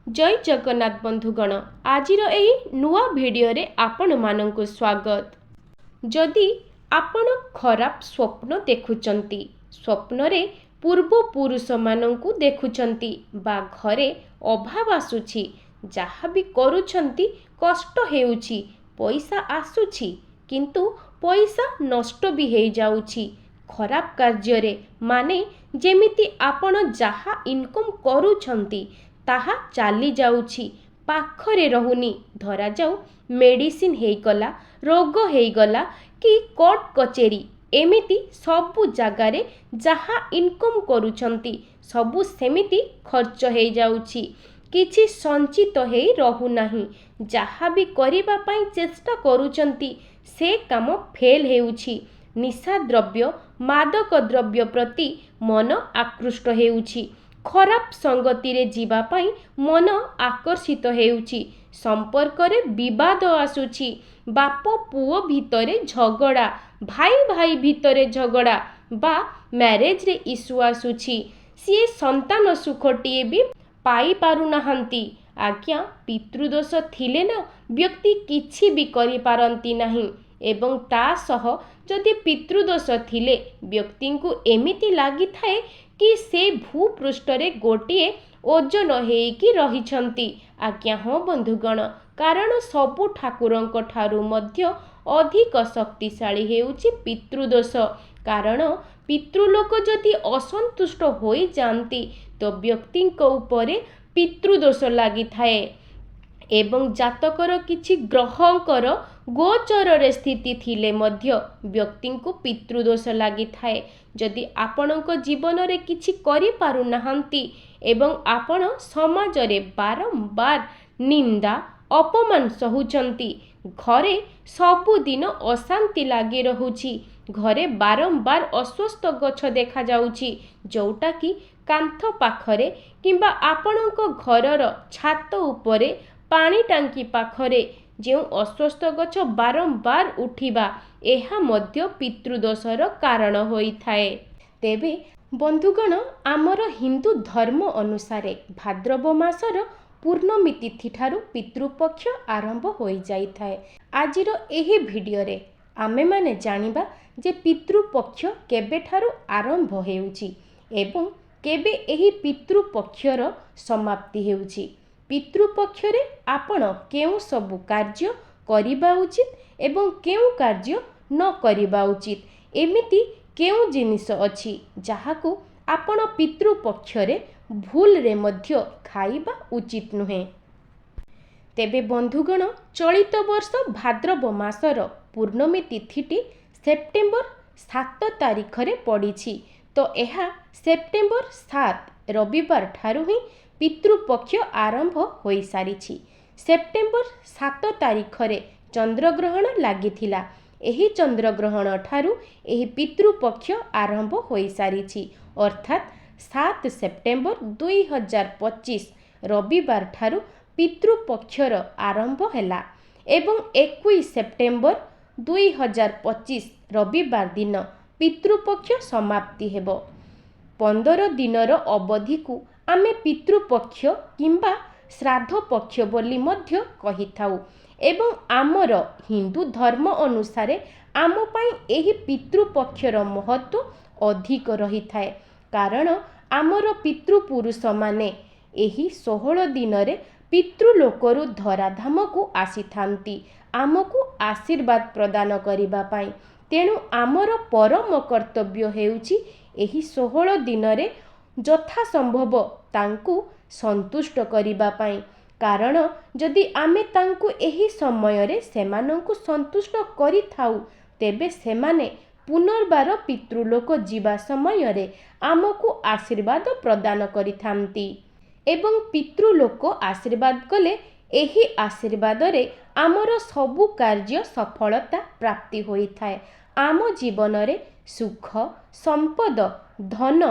जय जगन्नाथ बंधुगण आजिर एही नुआ भिडियो रे आपण मानंकु स्वागत। जदि आपण खराब स्वप्न देखुचंती, स्वप्न रे पूर्व पुरुष मानंकु देखुचंती बा घरे अभाव आसुछि, जहा भी करूछंती कष्ट हेउछि, पैसा आसुछि किंतु पैसा नष्ट भी हेइ जाउछि। खराब कार्य रे माने जेमिति आपण जहा इनकम करूछंती ताहा चाली जाउछि, पाखरे रहुनी। धरा जाऊ मेडिसिन हेइगला, रोग हेइगला कि कोर्ट कचेरी, एमिति सबु जगारे जहा इनकम करूछंती सबु सेमिति खर्च हेइ जाउछि, किछि संचित हेइ रहु नाही। जहा भी करिबा पई चेष्टा करूछंती से काम फेल हेउछि। निशा द्रव्य मादक द्रव्य प्रति मन आकृष्ट हेउछि। खराब संगति रे जीवा पाई मन आकर्षित हेउछि। संपर्क रे विवाद आसुछि। बाप पुओ भितरे झगड़ा, भाई भाई भितरे झगड़ा बा मैरेज रे इश्यू आसुछि। सी संतान सुखटिए भी पाई पारु नाहंती। आज्ञा पितृदोष थिले ना व्यक्ति किछि भी करि पारंती नाही। एवं ता सह जदि पितृदोष थिले व्यक्ति को एमिति लागि थाए कि से भूपृष्ठ रे गोटिए ओजन हेइकी रहिछंती। आज्ञा हाँ बंधुगण, कारण सबु ठाकुरंक ठारु मध्य अधिक शक्तिशाली हेउछि पितृदोष। कारण पितृलोक जदि असंतुष्ट होई जांती तो व्यक्तिंक उपरे पितृदोष लागि थाए। एवं जातकर किछि ग्रहंकर गोचर रे स्थिति थिले मध्य व्यक्ति को पितृदोष लागि थाए। जदि आपणक जीवन रे किछि करि पारु नाहंती एवं आपण समाज रे बारंबार निंदा अपमान सहुचंती, घरे सबुदिन अशांति लागि रहुछि, घरे बारंबार अस्वस्थ गछ देखा जाउछि, जोटा कि कांथ पाखरे किंबा आपणक घरर छात उपरे पानी टांकी पाखरे जो अस्वस्थ गछ बारंबार उठिबा एहा मध्य पितृदोषर कारण होई थाए। तेबे बंधुगण, आमर हिंदू धर्म अनुसारे भाद्रव मासर पूर्णमी तिथि ठारू पितृपक्ष आरंभ होई जाई थाए। आजिर एही भिडियो रे आमे माने जानिबा जे पितृपक्ष केबे ठारू आरंभ हेउछि एवं केबे एही पितृपक्षर समाप्ति हेउछि। पितृपक्ष रे आपण केउ सबु कार्य करिबा उचित एवं केउ कार्य न करिबा उचित, एमिति केउ जिनिस अछि जाहाकू आपण पितृपक्ष रे भूल रे मध्य खाइबा उचित नुहे। तेबे बंधुगण, चलित वर्ष भाद्रव मासर पूर्णमी तिथिटी सेप्टेम्बर 7 तारिख रे पड़िछि, तो एहा सेप्टेम्बर 7 रविवार ठारू ही पितृपक्ष आरंभ होई सारिछि। सेप्टेम्बर 7 तारिख रे चंद्रग्रहण लागिथिला। एही चंद्रग्रहण ठारू एही पितृपक्ष आरंभ होई सारिछि, अर्थात 7 सेप्टेम्बर 2025 रविवार ठारू पितृपक्षर आरंभ हैला एवं 21 सेप्टेम्बर 2025 रविवार दिन पितृपक्ष समाप्ति हेबो। 15 दिनर अवधि को आमे पितृपक्ष किंबा श्राद्ध पक्ष बोली मध्य कहिथाउ एवं आमर हिंदू धर्म अनुसारे आम पाई एही पितृपक्षर महत्व अधिक रही थाए। कारण आमर पितृपुरुष माने एही 16 दिन रे पितृलोकरु धराधाम को आसी थांती आमको आशीर्वाद प्रदान करिबा पाई। तेणु आमर परम कर्तव्य हेउछि एही 16 दिन रे यथा संभव तांकु संतुष्ट करिबा पाई। कारण जदि आमे तांकु एही समय रे सेमानंकु संतुष्ट करि थाउ तेबे सेमाने पुनर्बार पितृलोक जीवा समय रे आमको आशीर्वाद प्रदान करिथांती एवं पितृलोक आशीर्वाद कले एही आशीर्वाद रे आमर सबु कार्य सफलता प्राप्ति होई थाए। आम जीवन रे सुख संपद धन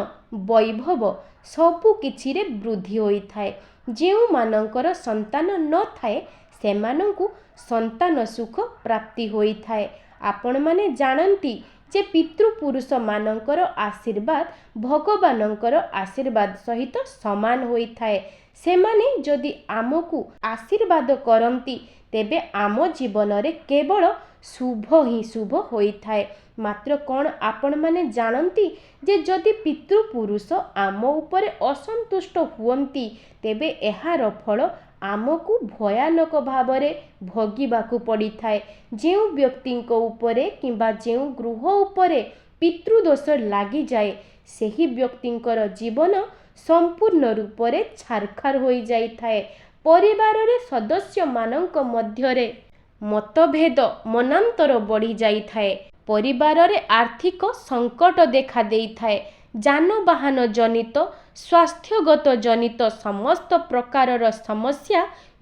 वैभव सबु किछि रे वृद्धि होई थाए। जेउ मानकर संतान न थाए सेमानंकु संतान सुख प्राप्ति होई थाए। आपण माने जानंती ଯେ ପିତୃପୁରୁଷମାନଙ୍କର ଆଶୀର୍ବାଦ ଭଗବାନଙ୍କର ଆଶୀର୍ବାଦ ସହିତ ସମାନ ହୋଇଥାଏ। ସେମାନେ ଯଦି ଆମକୁ ଆଶୀର୍ବାଦ କରନ୍ତି ତେବେ ଆମ ଜୀବନରେ କେବଳ ଶୁଭ ହିଁ ଶୁଭ ହୋଇଥାଏ। ମାତ୍ର କ'ଣ ଆପଣମାନେ ଜାଣନ୍ତି ଯେ ଯଦି ପିତୃପୁରୁଷ ଆମ ଉପରେ ଅସନ୍ତୁଷ୍ଟ ହୁଅନ୍ତି ତେବେ ଏହାର ଫଳ ଆମକୁ ଭୟାନକ ଭାବରେ ଭୋଗିବାକୁ ପଡ଼ିଥାଏ। ଯେଉଁ ବ୍ୟକ୍ତିଙ୍କ ଉପରେ କିମ୍ବା ଯେଉଁ ଗୃହ ଉପରେ ପିତୃଦୋଷ ଲାଗିଯାଏ ସେହି ବ୍ୟକ୍ତିଙ୍କର ଜୀବନ ସମ୍ପୂର୍ଣ୍ଣ ରୂପରେ ଛାରଖାର ହୋଇଯାଇଥାଏ। ପରିବାରରେ ସଦସ୍ୟମାନଙ୍କ ମଧ୍ୟରେ ମତଭେଦ ମନାନ୍ତର ବଢ଼ିଯାଇଥାଏ। ପରିବାରରେ ଆର୍ଥିକ ସଙ୍କଟ ଦେଖା ଦେଇଥାଏ। ଯାନବାହନ ଜନିତ ସ୍ୱାସ୍ଥ୍ୟଗତ ଜନିତ ସମସ୍ତ ପ୍ରକାରର ସମସ୍ୟା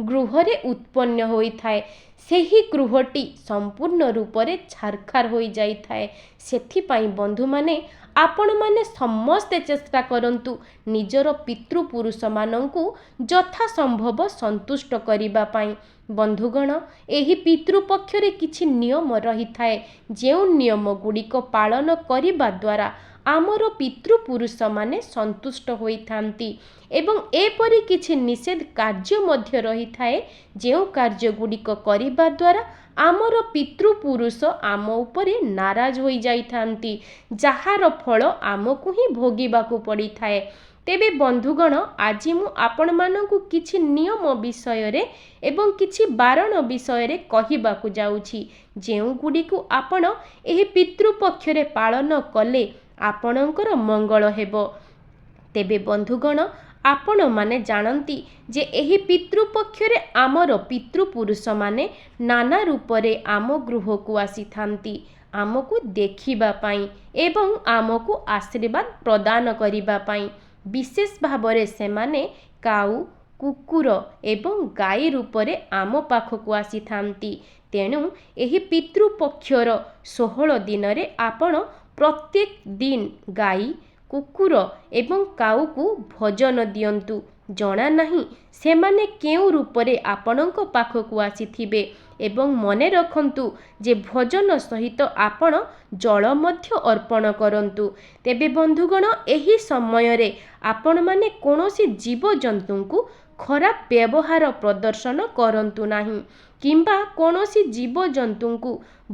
ଗୃହରେ ଉତ୍ପନ୍ନ ହୋଇଥାଏ। ସେହି ଗୃହଟି ସମ୍ପୂର୍ଣ୍ଣ ରୂପରେ ଛାରଖାର ହୋଇଯାଇଥାଏ। ସେଥିପାଇଁ ବନ୍ଧୁମାନେ ଆପଣମାନେ ସମସ୍ତେ ଚେଷ୍ଟା କରନ୍ତୁ ନିଜର ପିତୃପୁରୁଷମାନଙ୍କୁ ଯଥାସମ୍ଭବ ସନ୍ତୁଷ୍ଟ କରିବା ପାଇଁ। ବନ୍ଧୁଗଣ, ଏହି ପିତୃପକ୍ଷରେ କିଛି ନିୟମ ରହିଥାଏ ଯେଉଁ ନିୟମ ଗୁଡ଼ିକ ପାଳନ କରିବା ଦ୍ୱାରା ଆମର ପିତୃପୁରୁଷମାନେ ସନ୍ତୁଷ୍ଟ ହୋଇଥାନ୍ତି ଏବଂ ଏପରି କିଛି ନିଷେଧ କାର୍ଯ୍ୟ ମଧ୍ୟ ରହିଥାଏ ଯେଉଁ କାର୍ଯ୍ୟ ଗୁଡ଼ିକ କରିବା ଦ୍ୱାରା ଆମର ପିତୃପୁରୁଷ ଆମ ଉପରେ ନାରାଜ ହୋଇଯାଇଥାନ୍ତି, ଯାହାର ଫଳ ଆମକୁ ହିଁ ଭୋଗିବାକୁ ପଡ଼ିଥାଏ। ତେବେ ବନ୍ଧୁଗଣ, ଆଜି ମୁଁ ଆପଣମାନଙ୍କୁ କିଛି ନିୟମ ବିଷୟରେ ଏବଂ କିଛି ବାରଣ ବିଷୟରେ କହିବାକୁ ଯାଉଛି ଯେଉଁଗୁଡ଼ିକୁ ଆପଣ ଏହି ପିତୃପକ୍ଷରେ ପାଳନ କଲେ ଆପଣଙ୍କର ମଙ୍ଗଳ ହେବ। ତେବେ ବନ୍ଧୁଗଣ, ଆପଣମାନେ ଜାଣନ୍ତି ଯେ ଏହି ପିତୃପକ୍ଷରେ ଆମର ପିତୃପୁରୁଷମାନେ ନାନା ରୂପରେ ଆମ ଗୃହକୁ ଆସିଥାନ୍ତି ଆମକୁ ଦେଖିବା ପାଇଁ ଏବଂ ଆମକୁ ଆଶୀର୍ବାଦ ପ୍ରଦାନ କରିବା ପାଇଁ। ବିଶେଷ ଭାବରେ ସେମାନେ କାଉ, କୁକୁର ଏବଂ ଗାଈ ରୂପରେ ଆମ ପାଖକୁ ଆସିଥାନ୍ତି। ତେଣୁ ଏହି ପିତୃପକ୍ଷର 16 ଦିନରେ ଆପଣ ପ୍ରତ୍ୟେକ ଦିନ ଗାଈ, କୁକୁର ଏବଂ କାଉକୁ ଭୋଜନ ଦିଅନ୍ତୁ। ଜଣା ନାହିଁ ସେମାନେ କେଉଁ ରୂପରେ ଆପଣଙ୍କ ପାଖକୁ ଆସିଥିବେ ଏବଂ ମନେ ରଖନ୍ତୁ ଯେ ଭୋଜନ ସହିତ ଆପଣ ଜଳ ମଧ୍ୟ ଅର୍ପଣ କରନ୍ତୁ। ତେବେ ବନ୍ଧୁଗଣ, ଏହି ସମୟରେ ଆପଣମାନେ କୌଣସି ଜୀବଜନ୍ତୁଙ୍କୁ ଖରାପ ବ୍ୟବହାର ପ୍ରଦର୍ଶନ କରନ୍ତୁ ନାହିଁ କିମ୍ବା କୌଣସି ଜୀବଜନ୍ତୁଙ୍କୁ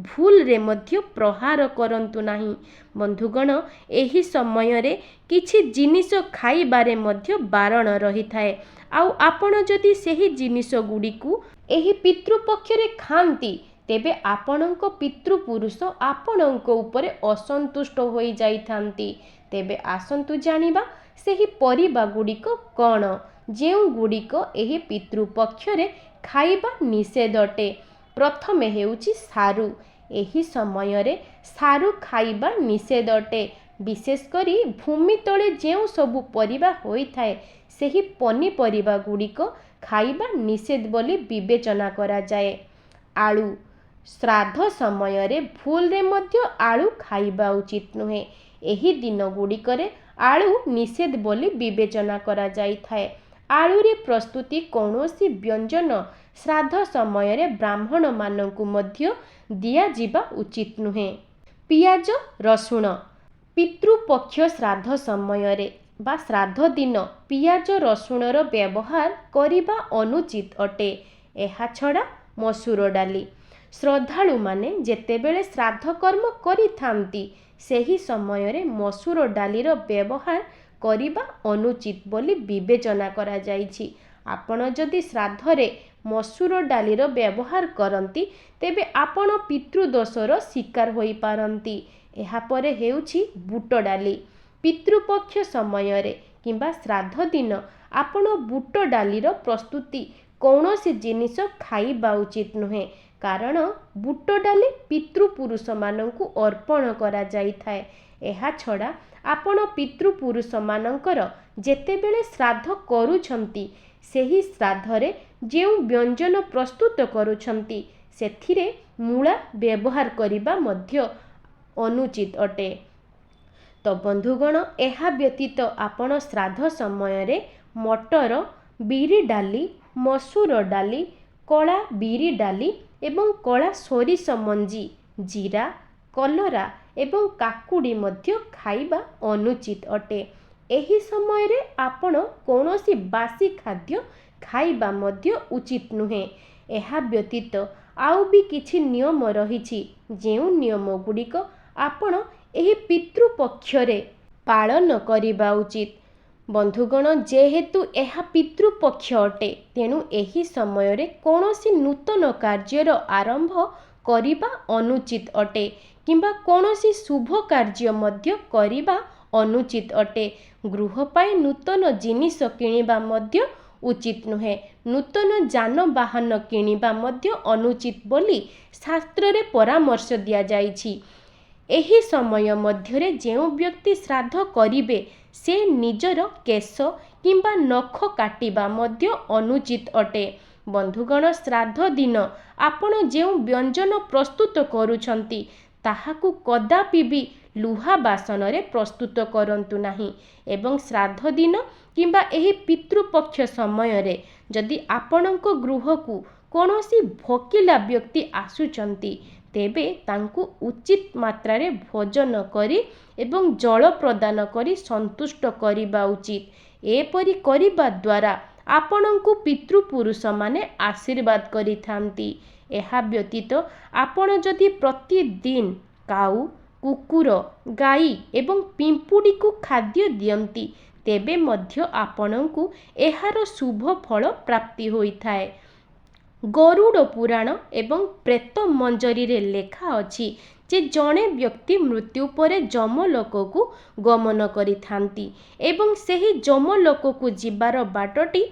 ଭୁଲରେ ମଧ୍ୟ ପ୍ରହାର କରନ୍ତୁ ନାହିଁ। ବନ୍ଧୁଗଣ, ଏହି ସମୟରେ କିଛି ଜିନିଷ ଖାଇବାରେ ମଧ୍ୟ ବାରଣ ରହିଥାଏ। ଆଉ ଆପଣ ଯଦି ସେହି ଜିନିଷ ଗୁଡ଼ିକୁ ଏହି ପିତୃପକ୍ଷରେ ଖାଆନ୍ତି ତେବେ ଆପଣଙ୍କ ପିତୃପୁରୁଷ ଆପଣଙ୍କ ଉପରେ ଅସନ୍ତୁଷ୍ଟ ହୋଇଯାଇଥାନ୍ତି। ତେବେ ଆସନ୍ତୁ ଜାଣିବା ସେହି ପରିବା ଗୁଡ଼ିକ କ'ଣ ଯେଉଁଗୁଡ଼ିକ ଏହି ପିତୃପକ୍ଷରେ ଖାଇବା ନିଷେଧ ଅଟେ। ପ୍ରଥମେ ହେଉଛି ସାରୁ। ଏହି ସମୟରେ ସାରୁ ଖାଇବା ନିଷେଧ ଅଟେ। ବିଶେଷ କରି ଭୂମି ତଳେ ଯେଉଁ ସବୁ ପରିବା ହୋଇଥାଏ ସେହି ପନିପରିବା ଗୁଡ଼ିକ ଖାଇବା ନିଷେଧ ବୋଲି ବିବେଚନା କରାଯାଏ। ଆଳୁ। ଶ୍ରାଦ୍ଧ ସମୟରେ ଭୁଲରେ ମଧ୍ୟ ଆଳୁ ଖାଇବା ଉଚିତ ନୁହେଁ। ଏହି ଦିନ ଗୁଡ଼ିକରେ ଆଳୁ ନିଷେଧ ବୋଲି ବିବେଚନା କରାଯାଇଥାଏ। ଆଳୁରେ ପ୍ରସ୍ତୁତି କୌଣସି ବ୍ୟଞ୍ଜନ ଶ୍ରାଦ୍ଧ ସମୟରେ ବ୍ରାହ୍ମଣମାନଙ୍କୁ ମଧ୍ୟ ଦିଆଯିବା ଉଚିତ ନୁହେଁ। ପିଆଜ, ରସୁଣ। ପିତୃପକ୍ଷ ଶ୍ରାଦ୍ଧ ସମୟରେ ବା ଶ୍ରାଦ୍ଧ ଦିନ ପିଆଜ ରସୁଣର ବ୍ୟବହାର କରିବା ଅନୁଚିତ ଅଟେ। ଏହାଛଡ଼ା ମସୁର ଡାଲି। ଶ୍ରଦ୍ଧାଳୁମାନେ ଯେତେବେଳେ ଶ୍ରାଦ୍ଧ କର୍ମ କରିଥାନ୍ତି ସେହି ସମୟରେ ମସୁର ଡାଲିର ବ୍ୟବହାର କରିବା ଅନୁଚିତ ବୋଲି ବିବେଚନା କରାଯାଇଛି। ଆପଣ ଯଦି ଶ୍ରାଦ୍ଧରେ ମସୁର ଡାଲିର ବ୍ୟବହାର କରନ୍ତି ତେବେ ଆପଣ ପିତୃଦୋଷର ଶିକାର ହୋଇପାରନ୍ତି। ଏହାପରେ ହେଉଛି ବୁଟ ଡାଲି। ପିତୃପକ୍ଷ ସମୟରେ କିମ୍ବା ଶ୍ରାଦ୍ଧ ଦିନ ଆପଣ ବୁଟ ଡାଲିର ପ୍ରସ୍ତୁତି କୌଣସି ଜିନିଷ ଖାଇବା ଉଚିତ ନୁହେଁ କାରଣ ବୁଟ ଡାଲି ପିତୃପୁରୁଷମାନଙ୍କୁ ଅର୍ପଣ କରାଯାଇଥାଏ। ଏହାଛଡ଼ା ଆପଣ ପିତୃପୁରୁଷମାନଙ୍କର ଯେତେବେଳେ ଶ୍ରାଦ୍ଧ କରୁଛନ୍ତି ସେହି ଶ୍ରାଦ୍ଧରେ ଯେଉଁ ବ୍ୟଞ୍ଜନ ପ୍ରସ୍ତୁତ କରୁଛନ୍ତି ସେଥିରେ ମୂଳା ବ୍ୟବହାର କରିବା ମଧ୍ୟ ଅନୁଚିତ ଅଟେ। ତ ବନ୍ଧୁଗଣ, ଏହା ବ୍ୟତୀତ ଆପଣ ଶ୍ରାଦ୍ଧ ସମୟରେ ମଟର, ବିରି ଡାଲି, ମସୁର ଡାଲି, କଳା ବିରି ଡାଲି ଏବଂ କଳା ସୋରିଷ ମଞ୍ଜି, ଜିରା, କଲରା ଏବଂ କାକୁଡ଼ି ମଧ୍ୟ ଖାଇବା ଅନୁଚିତ ଅଟେ। ଏହି ସମୟରେ ଆପଣ କୌଣସି ବାସି ଖାଦ୍ୟ ଖାଇବା ମଧ୍ୟ ଉଚିତ ନୁହେଁ। ଏହା ବ୍ୟତୀତ ଆଉ ବି କିଛି ନିୟମ ରହିଛି, ଯେଉଁ ନିୟମ ଗୁଡ଼ିକ ଆପଣ ଏହି ପିତୃପକ୍ଷରେ ପାଳନ କରିବା ଉଚିତ। ବନ୍ଧୁଗଣ, ଯେହେତୁ ଏହା ପିତୃପକ୍ଷ ଅଟେ, ତେଣୁ ଏହି ସମୟରେ କୌଣସି ନୂତନ କାର୍ଯ୍ୟର ଆରମ୍ଭ କରିବା ଅନୁଚିତ ଅଟେ କିମ୍ବା କୌଣସି ଶୁଭ କାର୍ଯ୍ୟ ମଧ୍ୟ କରିବା ଅନୁଚିତ ଅଟେ। ଗୃହ ପାଇଁ ନୂତନ ଜିନିଷ କିଣିବା ମଧ୍ୟ ଉଚିତ ନୁହେଁ। ନୂତନ ଯାନବାହନ କିଣିବା ମଧ୍ୟ ଅନୁଚିତ ବୋଲି ଶାସ୍ତ୍ରରେ ପରାମର୍ଶ ଦିଆଯାଇଛି। ଏହି ସମୟ ମଧ୍ୟରେ ଯେଉଁ ବ୍ୟକ୍ତି ଶ୍ରାଦ୍ଧ କରିବେ ସେ ନିଜର କେଶ କିମ୍ବା ନଖ କାଟିବା ମଧ୍ୟ ଅନୁଚିତ ଅଟେ। ବନ୍ଧୁଗଣ, ଶ୍ରାଦ୍ଧ ଦିନ ଆପଣ ଯେଉଁ ବ୍ୟଞ୍ଜନ ପ୍ରସ୍ତୁତ କରୁଛନ୍ତି ତାହାକୁ କଦାପି ବି ଲୁହା ବାସନରେ ପ୍ରସ୍ତୁତ କରନ୍ତୁ ନାହିଁ। ଏବଂ ଶ୍ରାଦ୍ଧ ଦିନ କିମ୍ବା ଏହି ପିତୃପକ୍ଷ ସମୟରେ ଯଦି ଆପଣଙ୍କ ଗୃହକୁ କୌଣସି ଭୋକିଲା ବ୍ୟକ୍ତି ଆସୁଛନ୍ତି, ତେବେ ତାଙ୍କୁ ଉଚିତ ମାତ୍ରାରେ ଭୋଜନ କରି ଏବଂ ଜଳ ପ୍ରଦାନ କରି ସନ୍ତୁଷ୍ଟ କରିବା ଉଚିତ। ଏପରି କରିବା ଦ୍ୱାରା ଆପଣଙ୍କୁ ପିତୃପୁରୁଷମାନେ ଆଶୀର୍ବାଦ କରିଥାନ୍ତି। ଏହା ବ୍ୟତୀତ ଆପଣ ଯଦି ପ୍ରତିଦିନ କାଉ, କୁକୁର, ଗାଈ ଏବଂ ପିମ୍ପୁଡ଼ିକୁ ଖାଦ୍ୟ ଦିଅନ୍ତି, ତେବେ ମଧ୍ୟ ଆପଣଙ୍କୁ ଏହାର ଶୁଭ ଫଳ ପ୍ରାପ୍ତି ହୋଇଥାଏ। ଗରୁଡ଼ ପୁରାଣ ଏବଂ ପ୍ରେତ ମଞ୍ଜରୀରେ ଲେଖା ଅଛି ଯେ ଜଣେ ବ୍ୟକ୍ତି ମୃତ୍ୟୁ ପରେ ଯମଲୋକକୁ ଗମନ କରିଥାନ୍ତି ଏବଂ ସେହି ଯମଲୋକକୁ ଯିବାର ବାଟଟି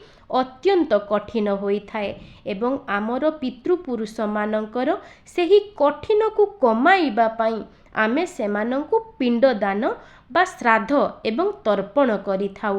ଅତ୍ୟନ୍ତ କଠିନ ହୋଇଥାଏ ଏବଂ ଆମର ପିତୃପୁରୁଷମାନଙ୍କର ସେହି କଠିନକୁ କମାଇବା ପାଇଁ ଆମେ ସେମାନଙ୍କୁ ପିଣ୍ଡଦାନ ବା ଶ୍ରାଦ୍ଧ ଏବଂ ତର୍ପଣ କରିଥାଉ,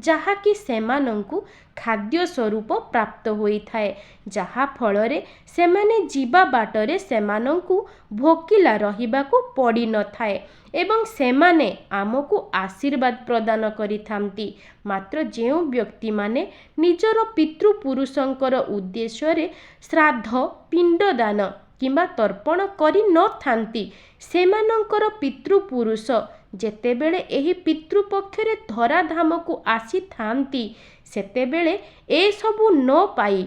ଯାହାକି ସେମାନଙ୍କୁ ଖାଦ୍ୟ ସ୍ୱରୂପ ପ୍ରାପ୍ତ ହୋଇଥାଏ, ଯାହା ଫଳରେ ସେମାନେ ଯିବା ବାଟରେ ସେମାନଙ୍କୁ ଭୋକିଲା ରହିବାକୁ ପଡ଼ିନଥାଏ ଏବଂ ସେମାନେ ଆମକୁ ଆଶୀର୍ବାଦ ପ୍ରଦାନ କରିଥାନ୍ତି। ମାତ୍ର ଯେଉଁ ବ୍ୟକ୍ତିମାନେ ନିଜର ପିତୃପୁରୁଷଙ୍କର ଉଦ୍ଦେଶ୍ୟରେ ଶ୍ରାଦ୍ଧ, ପିଣ୍ଡଦାନ କିମ୍ବା ତର୍ପଣ କରିନଥାନ୍ତି, ସେମାନଙ୍କର ପିତୃପୁରୁଷ ଯେତେବେଳେ ଏହି ପିତୃପକ୍ଷରେ ଧରାଧାମକୁ ଆସିଥାନ୍ତି, ସେତେବେଳେ ଏସବୁ ନ ପାଇ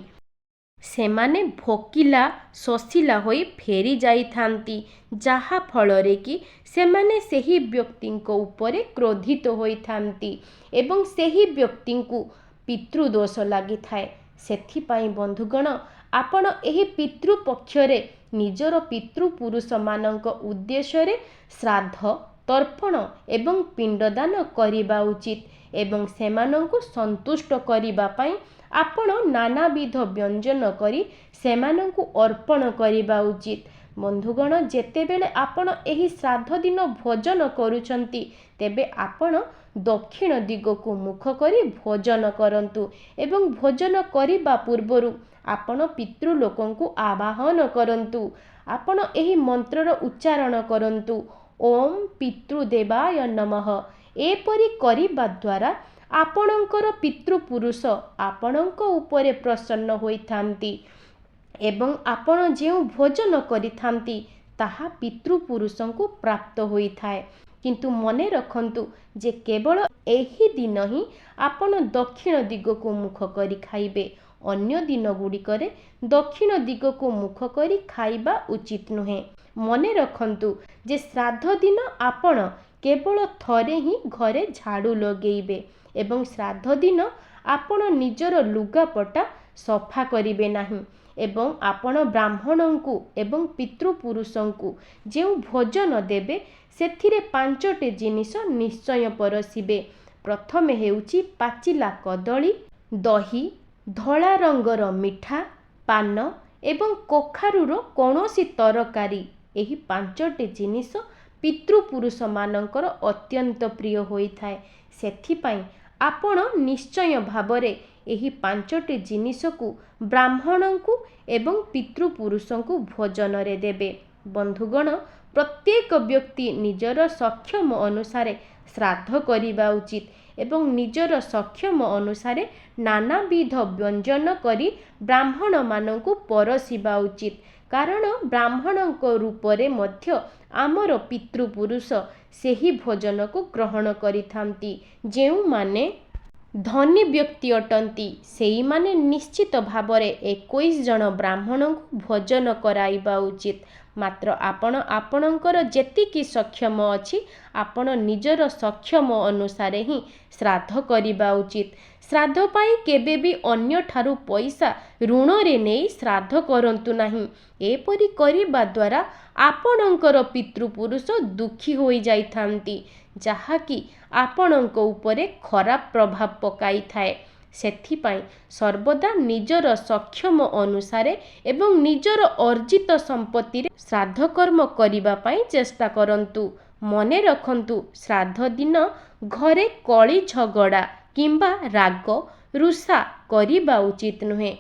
ସେମାନେ ଭୋକିଲା ଶୋଷିଲା ହୋଇ ଫେରି ଯାଇଥାନ୍ତି, ଯାହା ଫଳରେ କି ସେମାନେ ସେହି ବ୍ୟକ୍ତିଙ୍କ ଉପରେ କ୍ରୋଧିତ ହୋଇଥାନ୍ତି ଏବଂ ସେହି ବ୍ୟକ୍ତିଙ୍କୁ ପିତୃଦୋଷ ଲାଗିଥାଏ। ସେଥିପାଇଁ ବନ୍ଧୁଗଣ, ଆପଣ ଏହି ପିତୃପକ୍ଷରେ ନିଜର ପିତୃପୁରୁଷମାନଙ୍କ ଉଦ୍ଦେଶ୍ୟରେ ଶ୍ରାଦ୍ଧ, ତର୍ପଣ ଏବଂ ପିଣ୍ଡଦାନ କରିବା ଉଚିତ ଏବଂ ସେମାନଙ୍କୁ ସନ୍ତୁଷ୍ଟ କରିବା ପାଇଁ ଆପଣ ନାନାବିଧ ବ୍ୟଞ୍ଜନ କରି ସେମାନଙ୍କୁ ଅର୍ପଣ କରିବା ଉଚିତ। ବନ୍ଧୁଗଣ, ଯେତେବେଳେ ଆପଣ ଏହି ଶ୍ରାଦ୍ଧ ଦିନ ଭୋଜନ କରୁଛନ୍ତି, ତେବେ ଆପଣ ଦକ୍ଷିଣ ଦିଗକୁ ମୁଖ କରି ଭୋଜନ କରନ୍ତୁ ଏବଂ ଭୋଜନ କରିବା ପୂର୍ବରୁ ଆପଣ ପିତୃଲୋକଙ୍କୁ ଆବାହନ କରନ୍ତୁ। ଆପଣ ଏହି ମନ୍ତ୍ରର ଉଚ୍ଚାରଣ କରନ୍ତୁ, ଓಂ ପିତୃଦେବାୟ ନମଃ। ଏପରି କରିବା ଦ୍ୱାରା ଆପଣଙ୍କର ପିତୃପୁରୁଷ ଆପଣଙ୍କ ଉପରେ ପ୍ରସନ୍ନ ହୋଇଥାନ୍ତି ଏବଂ ଆପଣ ଯେଉଁ ଭୋଜନ କରିଥାନ୍ତି ତାହା ପିତୃପୁରୁଷଙ୍କୁ ପ୍ରାପ୍ତ ହୋଇଥାଏ। କିନ୍ତୁ ମନେ ରଖନ୍ତୁ ଯେ କେବଳ ଏହି ଦିନ ହିଁ ଆପଣ ଦକ୍ଷିଣ ଦିଗକୁ ମୁଖ କରି ଖାଇବେ। ଅନ୍ୟ ଦିନ ଗୁଡ଼ିକରେ ଦକ୍ଷିଣ ଦିଗକୁ ମୁଖ କରି ଖାଇବା ଉଚିତ ନୁହେଁ। ମନେ ରଖନ୍ତୁ ଯେ ଶ୍ରାଦ୍ଧ ଦିନ ଆପଣ କେବଳ ଥରେ ହିଁ ଘରେ ଝାଡ଼ୁ ଲଗେଇବେ ଏବଂ ଶ୍ରାଦ୍ଧ ଦିନ ଆପଣ ନିଜର ଲୁଗାପଟା ସଫା କରିବେ ନାହିଁ ଏବଂ ଆପଣ ବ୍ରାହ୍ମଣଙ୍କୁ ଏବଂ ପିତୃପୁରୁଷଙ୍କୁ ଯେଉଁ ଭୋଜନ ଦେବେ ସେଥିରେ 5ଟି ଜିନିଷ ନିଶ୍ଚୟ ପରଷିବେ। ପ୍ରଥମେ ହେଉଛି ପାଚିଲା କଦଳୀ, ଦହି, ଧଳା ରଙ୍ଗର ମିଠା, ପାନ ଏବଂ କଖାରୁର କୌଣସି ତରକାରୀ। ଏହି 5ଟି ଜିନିଷ ପିତୃପୁରୁଷମାନଙ୍କର ଅତ୍ୟନ୍ତ ପ୍ରିୟ ହୋଇଥାଏ। ସେଥିପାଇଁ ଆପଣ ନିଶ୍ଚୟ ଭାବରେ ଏହି 5ଟି ଜିନିଷକୁ ବ୍ରାହ୍ମଣଙ୍କୁ ଏବଂ ପିତୃପୁରୁଷଙ୍କୁ ଭୋଜନରେ ଦେବେ। ବନ୍ଧୁଗଣ, ପ୍ରତ୍ୟେକ ବ୍ୟକ୍ତି ନିଜର ସକ୍ଷମ ଅନୁସାରେ ଶ୍ରାଦ୍ଧ କରିବା ଉଚିତ ଏବଂ ନିଜର ସକ୍ଷମ ଅନୁସାରେ ନାନାବିଧ ବ୍ୟଞ୍ଜନ କରି ବ୍ରାହ୍ମଣମାନଙ୍କୁ ପରଷିବା ଉଚିତ। କାରଣ ବ୍ରାହ୍ମଣଙ୍କ ରୂପରେ ମଧ୍ୟ ଆମର ପିତୃପୁରୁଷ ସେହି ଭୋଜନକୁ ଗ୍ରହଣ କରିଥାନ୍ତି। ଯେଉଁମାନେ ଧନୀ ବ୍ୟକ୍ତି ଅଟନ୍ତି ସେଇମାନେ ନିଶ୍ଚିତ ଭାବରେ 21 ଜଣ ବ୍ରାହ୍ମଣଙ୍କୁ ଭୋଜନ କରାଇବା ଉଚିତ। ମାତ୍ର ଆପଣ ଆପଣଙ୍କର ଯେତିକି ସକ୍ଷମ ଅଛି ଆପଣ ନିଜର ସକ୍ଷମ ଅନୁସାରେ ହିଁ ଶ୍ରାଦ୍ଧ କରିବା ଉଚିତ। ଶ୍ରାଦ୍ଧ ପାଇଁ କେବେ ବି ଅନ୍ୟଠାରୁ ପଇସା ଋଣରେ ନେଇ ଶ୍ରାଦ୍ଧ କରନ୍ତୁ ନାହିଁ। ଏପରି କରିବା ଦ୍ୱାରା ଆପଣଙ୍କର ପିତୃପୁରୁଷ ଦୁଃଖୀ ହୋଇଯାଇଥାନ୍ତି, ଯାହାକି ଆପଣଙ୍କ ଉପରେ ଖରାପ ପ୍ରଭାବ ପକାଇଥାଏ। ସେଥିପାଇଁ ସର୍ବଦା ନିଜର ସକ୍ଷମ ଅନୁସାରେ ଏବଂ ନିଜର ଅର୍ଜିତ ସମ୍ପତ୍ତିରେ ଶ୍ରାଦ୍ଧ କର୍ମ କରିବା ପାଇଁ ଚେଷ୍ଟା କରନ୍ତୁ। ମନେ ରଖନ୍ତୁ, ଶ୍ରାଦ୍ଧ ଦିନ ଘରେ କଳି ଝଗଡ଼ା କିମ୍ବା ରାଗ ରୁଷା କରିବା ଉଚିତ ନୁହେଁ।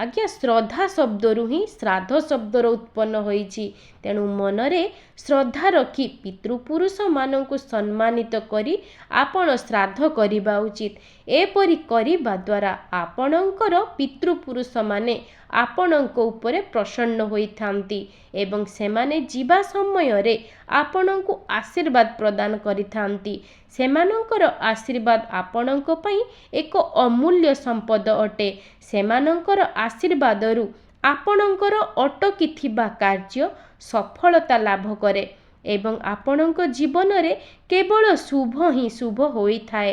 ଆଜ୍ଞା, ଶ୍ରଦ୍ଧା ଶବ୍ଦରୁ ହିଁ ଶ୍ରାଦ୍ଧ ଶବ୍ଦର ଉତ୍ପନ୍ନ ହୋଇଛି। ତେଣୁ ମନରେ ଶ୍ରଦ୍ଧା ରଖି ପିତୃପୁରୁଷମାନଙ୍କୁ ସମ୍ମାନିତ କରି ଆପଣ ଶ୍ରାଦ୍ଧ କରିବା ଉଚିତ। ଏପରି କରିବା ଦ୍ୱାରା ଆପଣଙ୍କର ପିତୃପୁରୁଷମାନେ ଆପଣଙ୍କ ଉପରେ ପ୍ରସନ୍ନ ହୋଇଥାନ୍ତି ଏବଂ ସେମାନେ ଯିବା ସମୟରେ ଆପଣଙ୍କୁ ଆଶୀର୍ବାଦ ପ୍ରଦାନ କରିଥାନ୍ତି। ସେମାନଙ୍କର ଆଶୀର୍ବାଦ ଆପଣଙ୍କ ପାଇଁ ଏକ ଅମୂଲ୍ୟ ସମ୍ପଦ ଅଟେ। ସେମାନଙ୍କର ଆଶୀର୍ବାଦରୁ ଆପଣଙ୍କର ଅଟକିଥିବା କାର୍ଯ୍ୟ ସଫଳତା ଲାଭ କରେ ଏବଂ ଆପଣଙ୍କ ଜୀବନରେ କେବଳ ଶୁଭ ହିଁ ଶୁଭ ହୋଇଥାଏ।